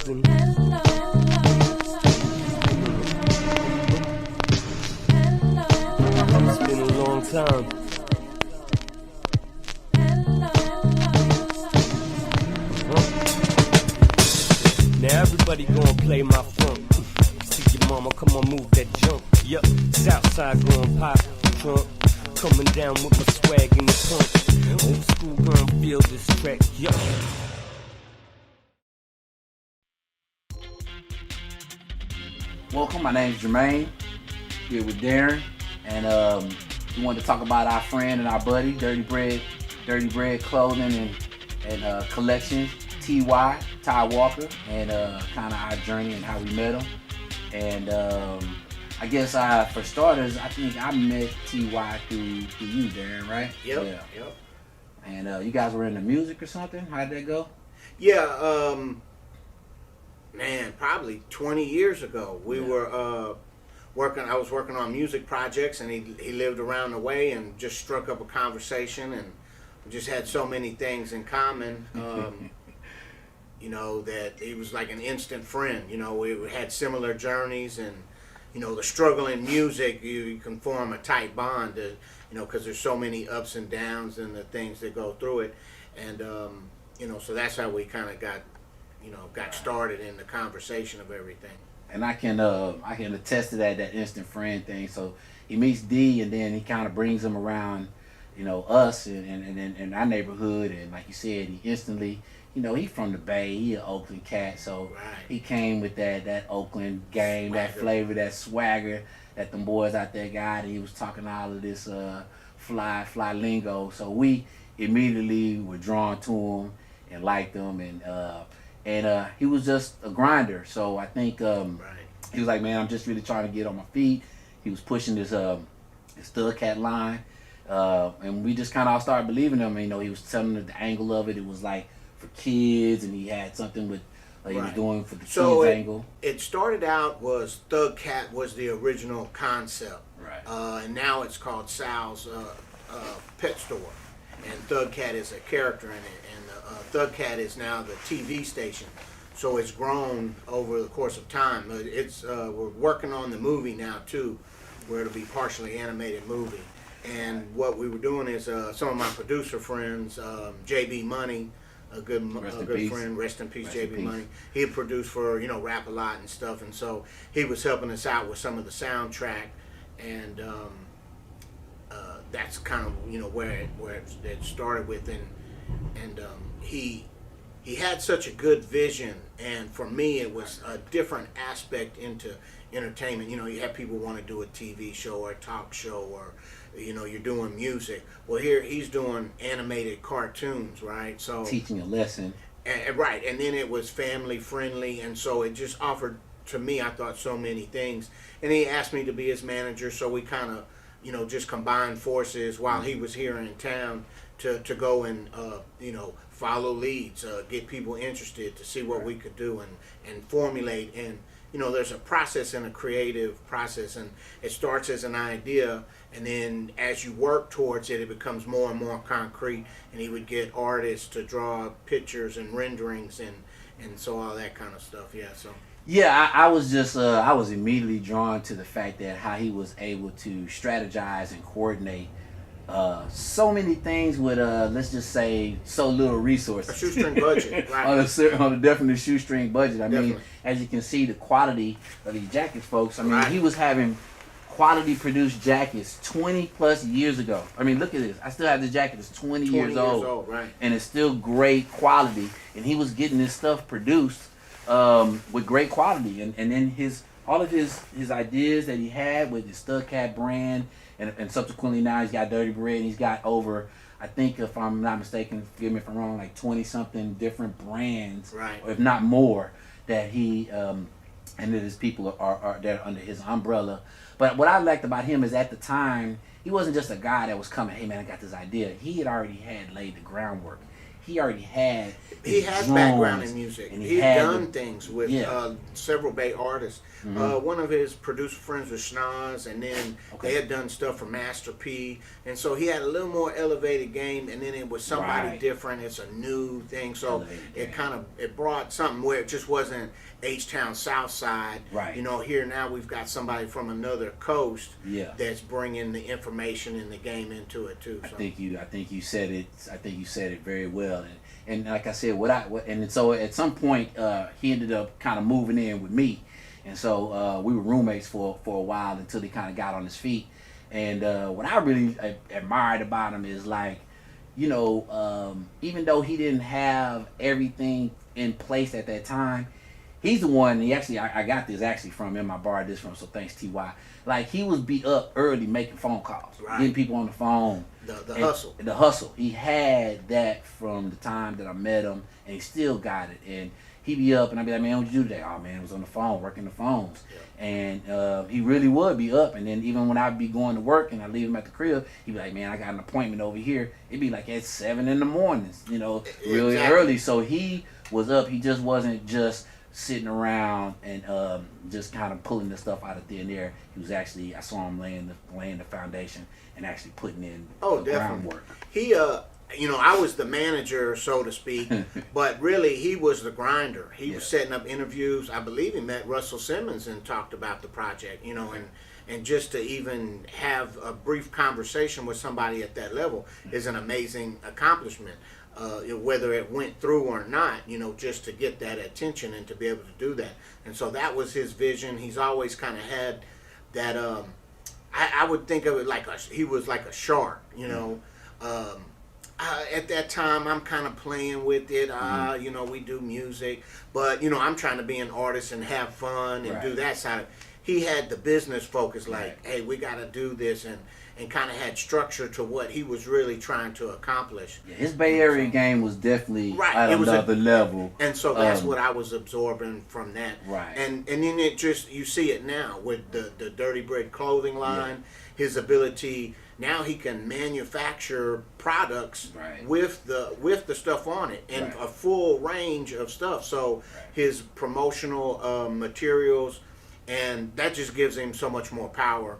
Oakland. It's been a long time. Now everybody gonna play my funk. See your mama, come on, move that jump. Yup, Southside going pop, trunk. Coming down with my swag in the pump. Old school gon' feel this track, yup. Welcome, my name's Jermaine, here with Darren, and we wanted to talk about our friend and our buddy, Dirty Bread Clothing and Collections, Ty Walker, and kind of our journey and how we met him. And I guess for starters, I think I met Ty through you, Darren, right? Yep. Yeah. Yep. And you guys were into music or something? How'd that go? Yeah, man, probably 20 years ago. We were I was working on music projects, and he lived around the way, and just struck up a conversation, and we just had so many things in common. You know, that he was like an instant friend. You know, we had similar journeys, and you know, the struggle in music, you can form a tight bond. You know, because there's so many ups and downs and the things that go through it, and you know, so that's how we kind of got started in the conversation of everything. And I can attest to that instant friend thing. So he meets D, and then he kind of brings him around, you know, us and our neighborhood, and like you said, he instantly, you know, he from the Bay, he an Oakland cat, so he came with that Oakland game, swagger. That flavor, that swagger that them boys out there got, and he was talking all of this fly lingo, so we immediately were drawn to him and liked him, and he was just a grinder, so I think he was like, man, I'm just really trying to get on my feet. He was pushing his Stud Cat line, and we just kind of all started believing him. You know, he was telling us the angle of it. It was like for kids, and he had something with he was doing for the kids angle. It started out was Thug Cat was the original concept, right? And now it's called Sal's Pet Store, and Thug Cat is a character in it, and Thug Cat is now the TV station. So it's grown over the course of time. We're working on the movie now too, where it'll be partially animated movie. And what we were doing is some of my producer friends, JB Money, a good friend, rest in peace, JB Money. He had produced for, you know, Rap A Lot and stuff, and so he was helping us out with some of the soundtrack, and that's kind of, you know, where it started with, and he had such a good vision, and for me it was a different aspect into entertainment. You know, you have people want to do a TV show or a talk show, or you know, you're doing music. Well, here he's doing animated cartoons, right? So teaching a lesson, right? And then it was family friendly, and so it just offered to me, I thought, so many things. And he asked me to be his manager, so we kind of, you know, just combined forces while he was here in town to go and you know, follow leads, get people interested to see what we could do, and formulate. And you know, there's a process and a creative process, and it starts as an idea, and then as you work towards it, it becomes more and more concrete, and he would get artists to draw pictures and renderings, and so all that kind of stuff. Yeah, I was just I was immediately drawn to the fact that how he was able to strategize and coordinate so many things with let's just say so little resources. A shoestring budget, right? on a definite shoestring budget. I mean, as you can see, the quality of these jackets, folks. I mean, he was having quality produced jackets 20 plus years ago. I mean, look at this. I still have this jacket. It's 20 years old, right? And it's still great quality. And he was getting this stuff produced with great quality, and then all of his ideas that he had with his Stud Cat brand. And subsequently now he's got Dirty Bread, and he's got over, I think if I'm not mistaken, forgive me if I'm wrong, like 20-something different brands, right, or if not more, that he and that his people are there under his umbrella. But what I liked about him is at the time, he wasn't just a guy that was coming, hey man, I got this idea. He had already laid the groundwork. he already had. He has drums, background in music. and He's done things with several Bay artists. One of his producer friends was Schnoz, and then they had done stuff for Master P. And so he had a little more elevated game, and then it was somebody different. It's a new thing. So it brought something where it just wasn't H-Town Southside. Right. You know, here now we've got somebody from another coast that's bringing the information and the game into it too. So. I think you said it. I think you said it very well. And like I said, so at some point he ended up kind of moving in with me, and so we were roommates for a while until he kind of got on his feet. And what I really admired about him is, like, you know, even though he didn't have everything in place at that time, he's the one. He actually, I got this actually from him. I borrowed this from. So thanks, Ty. Like, he was be up early making phone calls, getting people on the phone. The hustle. He had that from the time that I met him, and he still got it. And he'd be up, and I'd be like, man, what'd you do today? Oh, man, I was on the phone, working the phones. Yeah. And he really would be up. And then even when I'd be going to work and I leave him at the crib, he'd be like, man, I got an appointment over here. It'd be like at 7 in the morning, you know, really early. So he was up. He just wasn't just sitting around and just kind of pulling the stuff out of thin air. He was actually, I saw him laying the foundation and actually putting in groundwork. He, you know, I was the manager, so to speak, but really he was the grinder. He was setting up interviews. I believe he met Russell Simmons and talked about the project, you know, and just to even have a brief conversation with somebody at that level is an amazing accomplishment. Whether it went through or not, you know, just to get that attention and to be able to do that. And so that was his vision. He's always kind of had that, I would think of it like he was like a shark, you know. At that time, I'm kind of playing with it. You know, we do music, but, you know, I'm trying to be an artist and have fun and do that side of it. He had the business focus, like, hey, we got to do this, and kind of had structure to what he was really trying to accomplish. Yeah, his Bay Area game was definitely at another level. And so that's what I was absorbing from that. Right. And then it just, you see it now with the Dirty Bread clothing line, his ability, now he can manufacture products with the stuff on it, and a full range of stuff. So his promotional materials, and that just gives him so much more power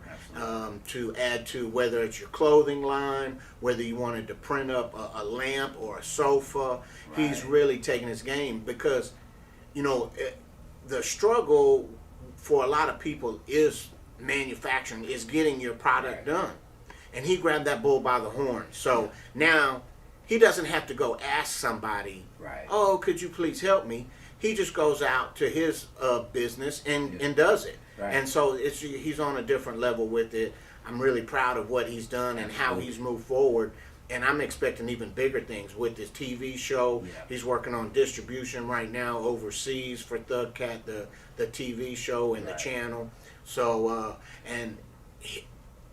to add to, whether it's your clothing line, whether you wanted to print up a lamp or a sofa. He's really taking his game, because, you know, the struggle for a lot of people is manufacturing, is getting your product done. And he grabbed that bull by the horn. So now he doesn't have to go ask somebody, oh, could you please help me? He just goes out to his business and does it. And so he's on a different level with it. I'm really proud of what he's done and how he's moved forward. And I'm expecting even bigger things with his TV show. He's working on distribution right now overseas for Thug Cat, the TV show and the channel. So, and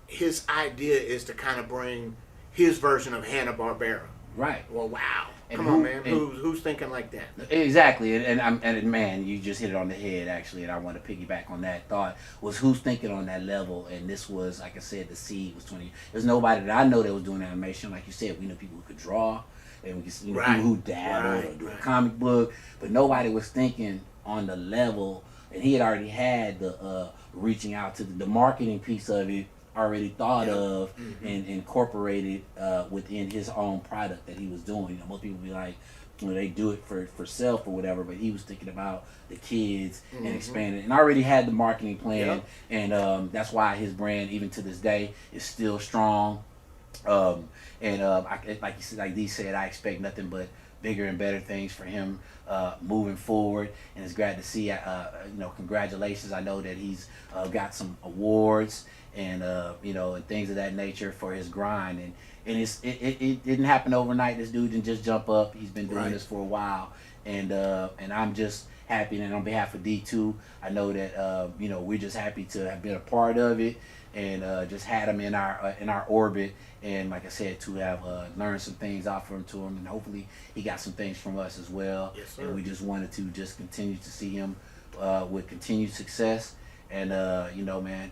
his idea is to kind of bring his version of Hanna-Barbera. Well, wow. And come on, man. Who's thinking like that? Exactly. And man, you just hit it on the head, actually. And I want to piggyback on that thought. Was who's thinking on that level? And this was, like I said, the seed was 20. There's nobody that I know that was doing animation. Like you said, we knew people who could draw, and we could see people who dabbled or do a comic book, but nobody was thinking on the level. And he had already had the reaching out to the marketing piece of it already thought of and incorporated within his own product that he was doing. You know, most people be like, you know, they do it for self or whatever, but he was thinking about the kids and expanding, and already had the marketing plan, and that's why his brand, even to this day, is still strong. Like you said, like Dee said, I expect nothing but bigger and better things for him moving forward, and it's glad to see. You know, congratulations. I know that he's got some awards and you know, and things of that nature for his grind, and it didn't happen overnight. This dude didn't just jump up. He's been doing this for a while, and I'm just happy. And on behalf of D2, I know that you know, we're just happy to have been a part of it, and just had him in our orbit, and like I said, to have learned some things off from to him, and hopefully he got some things from us as well. Yes, sir. And we just wanted to just continue to see him with continued success, and you know, man,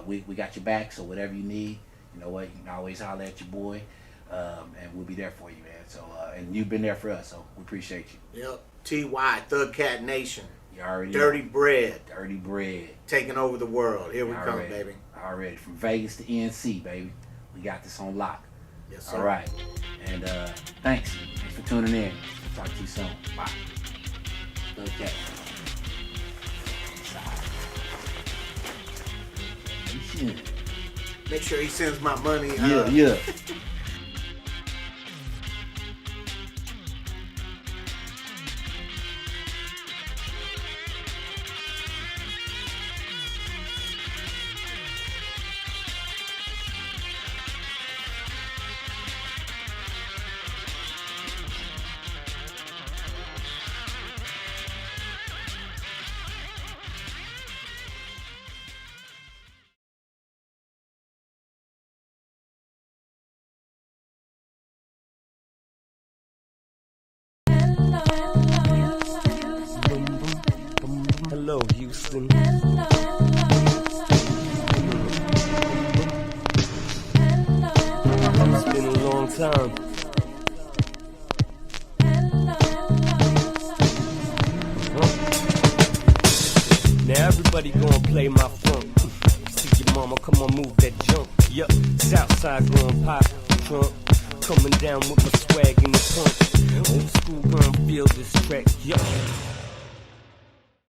we got your back. So whatever you need, you know what, you can always holler at your boy. and we'll be there for you, man. So, and you've been there for us, so we appreciate you. Yep. TY, Thug Cat Nation. You already Dirty know. Bread. Dirty Bread. Taking over the world. Here we come, Already. baby. Already. From Vegas to NC, baby. We got this on lock. Yes, sir. All right. And thanks. Thanks for tuning in. Talk to you soon. Bye. Okay. Make sure he sends my money. Yeah. Hello, Houston. It's been a long time. Now everybody gonna play my funk. See your mama, come on, move that junk. Yup, Southside going pop trunk. Coming down with my swag in the pump. Old school gonna feel this track. Yup.